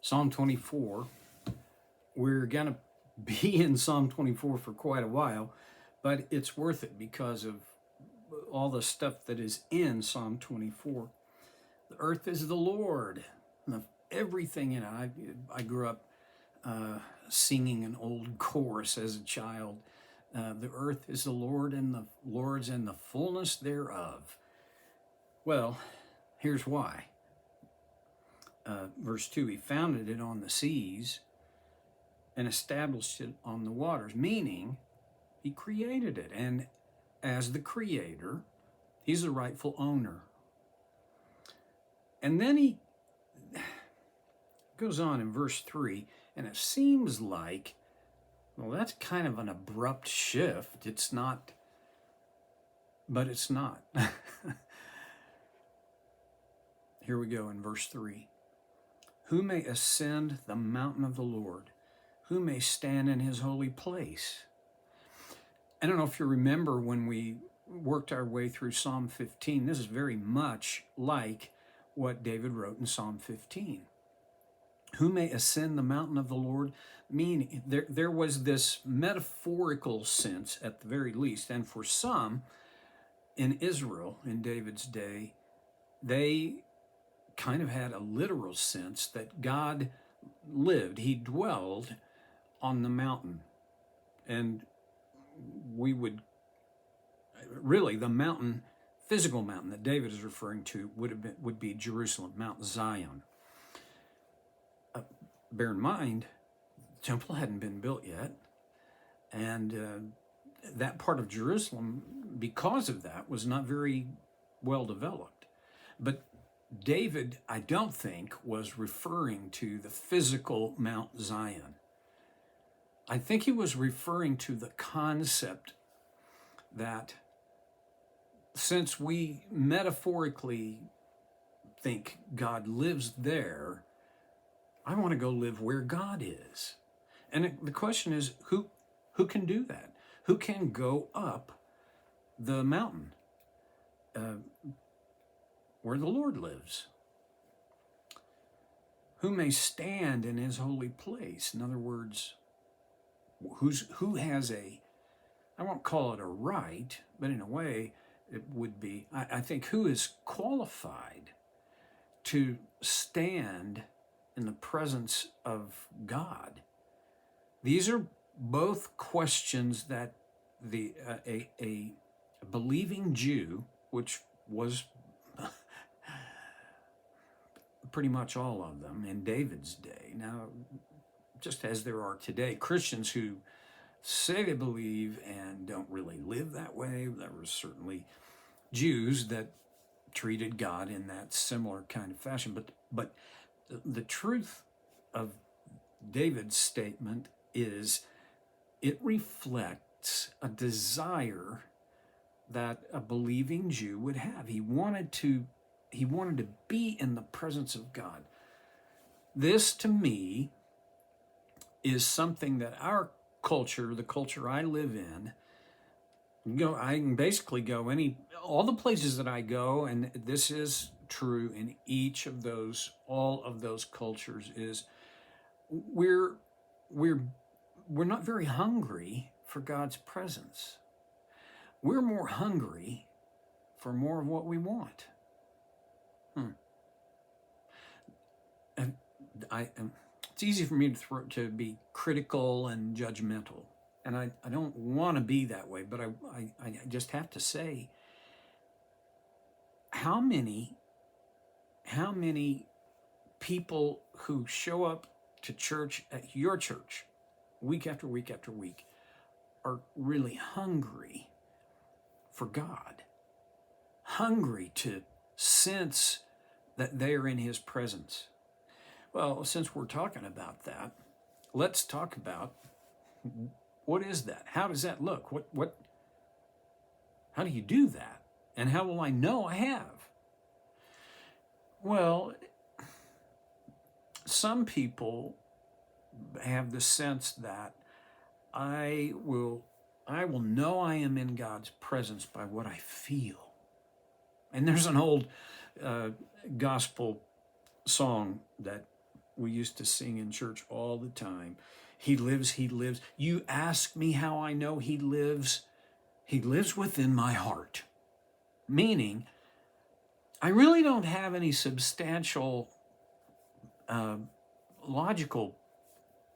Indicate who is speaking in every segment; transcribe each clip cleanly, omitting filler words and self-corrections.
Speaker 1: Psalm 24. We're going to be in Psalm 24 for quite a while, but it's worth it because of all the stuff that is in Psalm 24. The earth is the Lord, everything in it. I grew up singing an old chorus as a child. The earth is the Lord and the Lord's and the fullness thereof. Well, here's why. Verse 2, he founded it on the seas and established it on the waters, meaning he created it. And as the creator, he's the rightful owner. And then he goes on in verse 3, and it seems like, well, that's kind of an abrupt shift. It's not, but it's not. Here we go in verse 3. Who may ascend the mountain of the Lord? Who may stand in his holy place? I don't know if you remember when we worked our way through Psalm 15. This is very much like what David wrote in Psalm 15. Who may ascend the mountain of the Lord? Meaning, there was this metaphorical sense at the very least, and for some in Israel in David's day, they kind of had a literal sense that God lived, he dwelled on the mountain. And we would, really the mountain, physical mountain that David is referring to would be Jerusalem, Mount Zion. Bear in mind, the temple hadn't been built yet, and that part of Jerusalem, because of that, was not very well developed. But David, I don't think, was referring to the physical Mount Zion. I think he was referring to the concept that since we metaphorically think God lives there, I want to go live where God is. And the question is, who can do that? Who can go up the mountain where the Lord lives? Who may stand in his holy place? In other words, who has I won't call it a right, but in a way it would be, I think, who is qualified to stand in the presence of God? These are both questions that a believing Jew, which was pretty much all of them in David's day. Now, just as there are today Christians who say they believe and don't really live that way, there were certainly Jews that treated God in that similar kind of fashion. But the truth of David's statement is it reflects a desire that a believing Jew would have. He wanted to be in the presence of God. This, to me, is something that our culture, the culture I live in, I can basically go all the places that I go, and this is true in all of those cultures, is we're not very hungry for God's presence. We're more hungry for more of what we want. It's easy for me to be critical and judgmental, and I don't want to be that way, but I just have to say, how many people who show up to church, at your church, week after week after week, are really hungry for God, hungry to sense that they are in his presence? Well, since we're talking about that, let's talk about what is that? How does that look? How do you do that? And how will I know I have? Well, some people have the sense that I will know I am in God's presence by what I feel. And there's an old gospel song that we used to sing in church all the time. He lives, he lives. You ask me how I know he lives. He lives within my heart. Meaning, I really don't have any substantial logical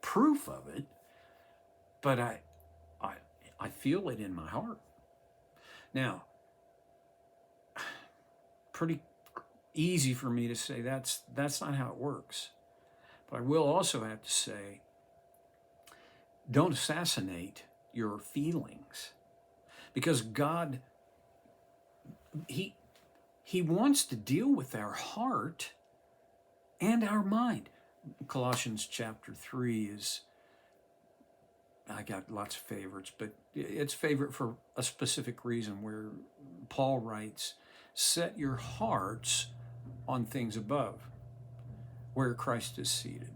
Speaker 1: proof of it, but I, I feel it in my heart. Now, pretty easy for me to say that's not how it works. But I will also have to say, don't assassinate your feelings, because God, he wants to deal with our heart and our mind. Colossians chapter 3 is, I got lots of favorites, but it's favorite for a specific reason, where Paul writes, set your hearts on things above, where Christ is seated.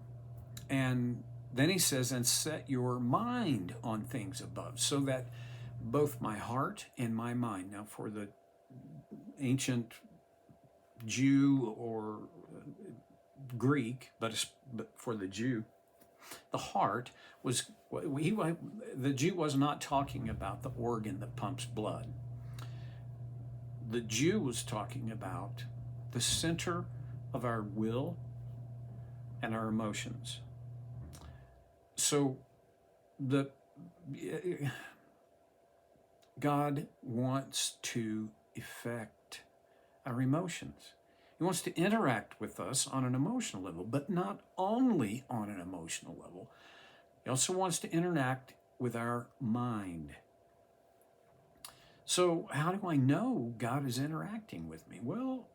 Speaker 1: And then he says, and set your mind on things above, so that both my heart and my mind. Now, for the ancient Jew or Greek, but for the Jew, the heart was, the Jew was not talking about the organ that pumps blood. The Jew was talking about the center of our will and our emotions. So God wants to affect our emotions. He wants to interact with us on an emotional level, but not only on an emotional level. He also wants to interact with our mind. So how do I know God is interacting with me? Well,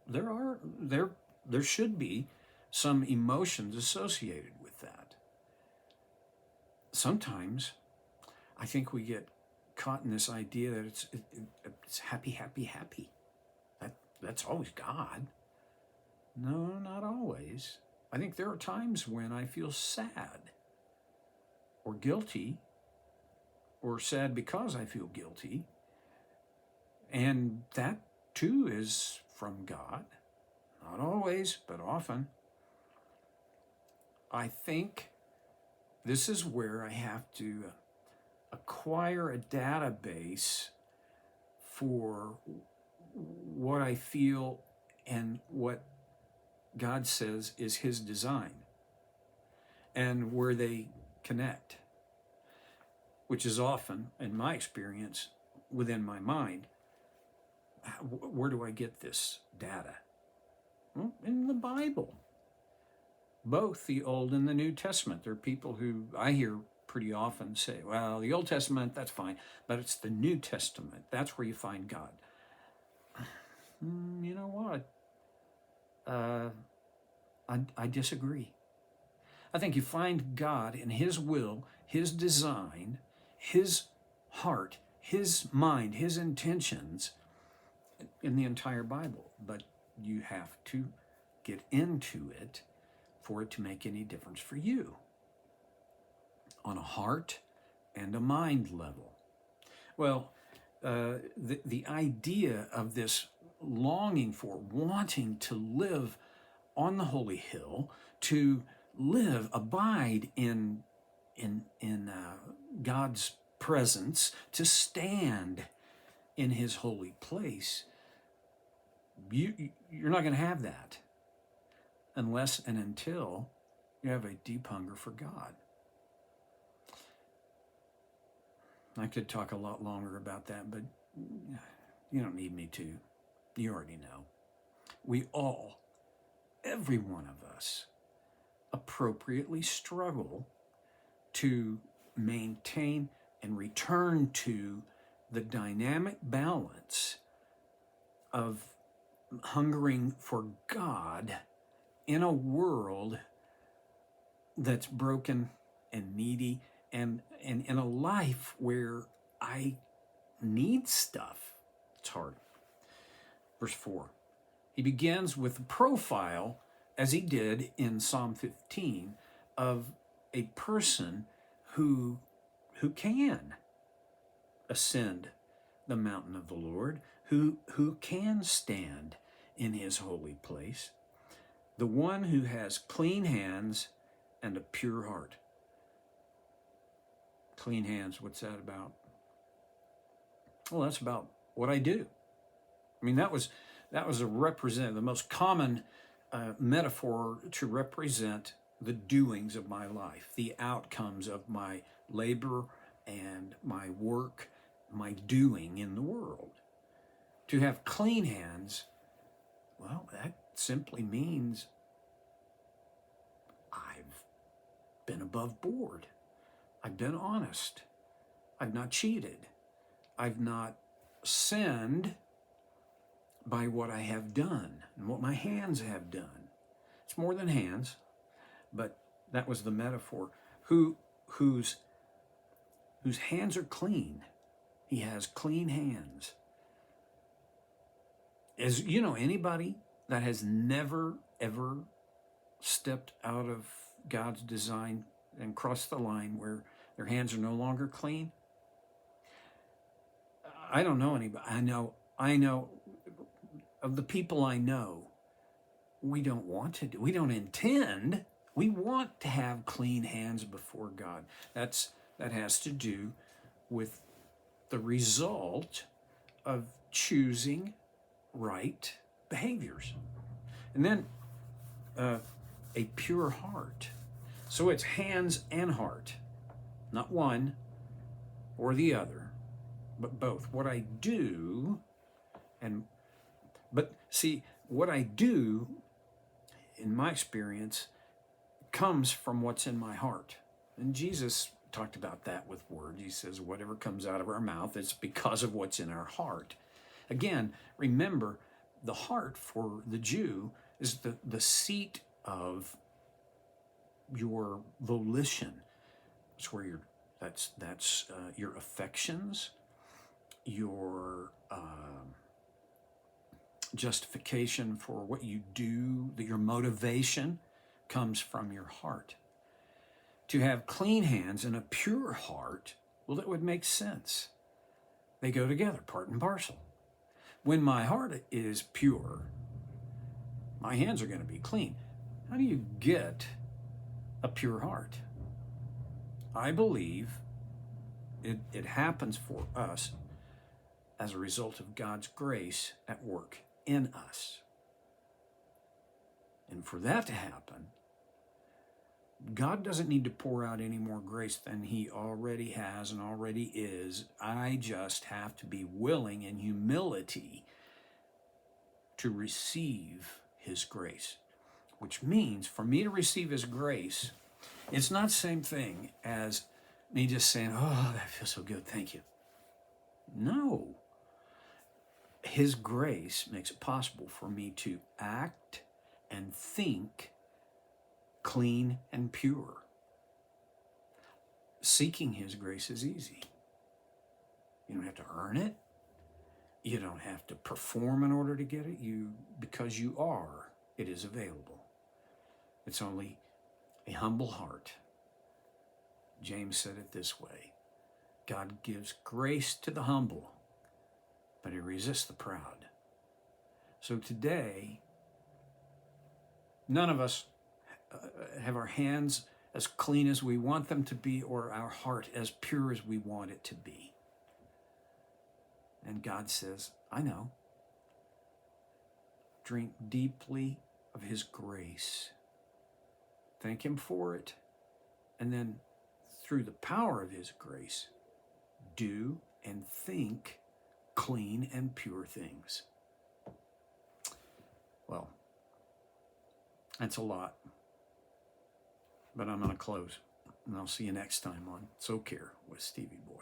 Speaker 1: there should be some emotions associated with that. Sometimes I think we get caught in this idea that it's happy, happy, happy. That's always God. No, not always. I think there are times when I feel sad or guilty, or sad because I feel guilty. And that too is from God. Not always, but often. I think this is where I have to acquire a database for what I feel and what God says is his design, and where they connect, which is often, in my experience, within my mind. Where do I get this data? Well, in the Bible. Both the Old and the New Testament. There are people who I hear pretty often say, well, the Old Testament, that's fine, but it's the New Testament. That's where you find God. You know what? I disagree. I think you find God in his will, his design, his heart, his mind, his intentions in the entire Bible. But you have to get into it for it to make any difference for you on a heart and a mind level. Well, the idea of this longing for, wanting to live on the holy hill, to live, abide in God's presence, to stand in his holy place, you're not going to have that unless and until you have a deep hunger for God. I could talk a lot longer about that, but you don't need me to. You already know. We all, every one of us, appropriately struggle to maintain and return to the dynamic balance of hungering for God in a world that's broken and needy, and in a life where I need stuff. It's hard. Verse 4. He begins with a profile, as he did in Psalm 15, of a person who can ascend the mountain of the Lord, who can stand in his holy place. The one who has clean hands and a pure heart. Clean hands, what's that about? Well, that's about what I do. I mean, that was the most common metaphor to represent the doings of my life, the outcomes of my labor and my work, my doing in the world. To have clean hands, well, that simply means I've been above board. I've been honest. I've not cheated. I've not sinned by what I have done and what my hands have done. It's more than hands, but that was the metaphor. Whose hands are clean. He has clean hands. As you know, anybody that has never, ever stepped out of God's design and crossed the line where their hands are no longer clean, I don't know anybody. I know of the people I know, we don't want to do, we don't intend, we want to have clean hands before God. That has to do with the result of choosing right behaviors. And then a pure heart. So it's hands and heart, not one or the other, but both. What I do, but see, what I do, in my experience, comes from what's in my heart. And Jesus talked about that with words. He says, whatever comes out of our mouth, it's because of what's in our heart. Again, remember, the heart for the Jew is the seat of your volition. It's where that's your affections, your justification for what you do, your motivation comes from your heart. To have clean hands and a pure heart, well, that would make sense. They go together, part and parcel. When my heart is pure, my hands are going to be clean. How do you get a pure heart? I believe it happens for us as a result of God's grace at work in us. And for that to happen, God doesn't need to pour out any more grace than he already has and already is. I just have to be willing in humility to receive his grace, which means for me to receive his grace, it's not the same thing as me just saying, oh, that feels so good, thank you. No. His grace makes it possible for me to act and think clean and pure. Seeking his grace is easy. You don't have to earn it. You don't have to perform in order to get it. Because you are, it is available. It's only a humble heart. James said it this way: God gives grace to the humble, but he resists the proud. So today, none of us have our hands as clean as we want them to be, or our heart as pure as we want it to be. And God says, I know. Drink deeply of his grace. Thank him for it. And then through the power of his grace, do and think clean and pure things. Well, that's a lot. But I'm going to close. And I'll see you next time on So Care with Stevie Boy.